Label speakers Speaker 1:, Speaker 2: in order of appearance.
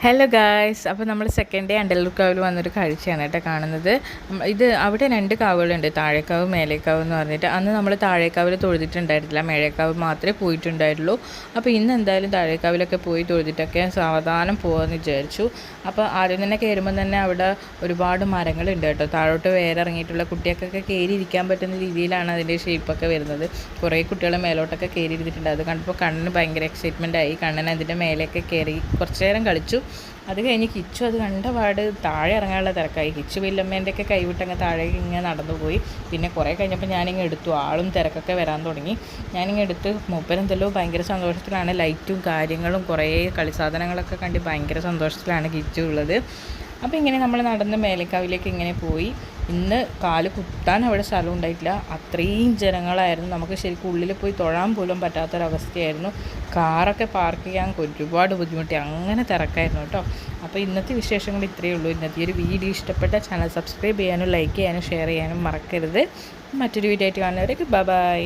Speaker 1: Hello guys, അപ്പോൾ നമ്മൾ second day അണ്ടല്ലൂർക്കാവിൽ വന്നൊരു കാഴ്ചയാണ് കേട്ടോ കാണുന്നത്. ഇത് അവിടെ രണ്ട് കാവുകളുണ്ട്, താഴേക്കാവ് മേലേക്കാവ് എന്ന് പറഞ്ഞിട്ട്. അന്ന് നമ്മൾ താഴേക്കാവിൽ തൊഴുതിട്ടുണ്ടായിരുന്നില്ല, മേലേക്കാവ് മാത്രമേ പോയിട്ടുണ്ടായിട്ടുള്ളൂ. അപ്പോൾ ഇന്ന് എന്തായാലും താഴേക്കാവിലൊക്കെ പോയി തൊഴുതിട്ടൊക്കെ സാവധാനം പോകാമെന്ന് വിചാരിച്ചു. അപ്പോൾ ആദ്യം തന്നെ കയറുമ്പോൾ തന്നെ അവിടെ ഒരുപാട് മരങ്ങളുണ്ട് കേട്ടോ. താഴോട്ട് വേറെ ഇറങ്ങിയിട്ടുള്ള കുട്ടികൾക്കൊക്കെ കയറി ഇരിക്കാൻ പറ്റുന്ന രീതിയിലാണ് അതിൻ്റെ ഷേപ്പൊക്കെ വരുന്നത്. കുറേ കുട്ടികൾ മേലോട്ടൊക്കെ കയറി ഇരുന്നിട്ടുണ്ട്. അത് കണ്ടപ്പോൾ കണ്ണിന് ഭയങ്കര എക്സൈറ്റ്മെൻ്റ് ആയി. കണ്ണൻ അതിൻ്റെ മേലെയൊക്കെ കയറി കുറച്ച് നേരം കളിച്ചു. അത് കഴിഞ്ഞ് കിച്ചു അത് കണ്ട പാട് താഴെ ഇറങ്ങാനുള്ള തിരക്കായി. കിച്ചു വില്ലമ്മേൻ്റെയൊക്കെ കൈവിട്ടങ്ങ് താഴേക്ക് ഇങ്ങനെ നടന്നു പോയി. പിന്നെ കുറേ കഴിഞ്ഞപ്പോൾ ഞാനിങ്ങ് എടുത്തു, ആളും തിരക്കൊക്കെ വരാൻ തുടങ്ങി. ഞാനിങ്ങ് എടുത്ത് മൂപ്പരെന്തല്ലോ ഭയങ്കര സന്തോഷത്തിലാണ്. ലൈറ്റും കാര്യങ്ങളും കുറേ കളിസാധനങ്ങളൊക്കെ കണ്ട് ഭയങ്കര സന്തോഷത്തിലാണ് കിച്ചു ഉള്ളത്. അപ്പോൾ ഇങ്ങനെ നമ്മൾ നടന്ന് മേലേക്കാവിലേക്ക് ഇങ്ങനെ പോയി. ഇന്ന് കാല് കുത്താൻ അവിടെ സ്ഥലം ഉണ്ടായിട്ടില്ല, അത്രയും ജനങ്ങളായിരുന്നു. നമുക്ക് ശരിക്കും ഉള്ളിൽ പോയി തൊഴാൻ പോലും പറ്റാത്തൊരവസ്ഥയായിരുന്നു. കാറൊക്കെ പാർക്ക് ചെയ്യാൻ ഒരുപാട് ബുദ്ധിമുട്ടി, അങ്ങനെ തിരക്കായിരുന്നു കേട്ടോ. അപ്പോൾ ഇന്നത്തെ വിശേഷങ്ങൾ ഇത്രയേ ഉള്ളൂ. ഇന്നത്തെ ഒരു വീഡിയോ ഇഷ്ടപ്പെട്ട ചാനൽ സബ്സ്ക്രൈബ് ചെയ്യാനും ലൈക്ക് ചെയ്യാനും ഷെയർ ചെയ്യാനും മറക്കരുത്. മറ്റൊരു വീഡിയോ ആയിട്ട് കാണുന്നവരേക്ക് ബൈ.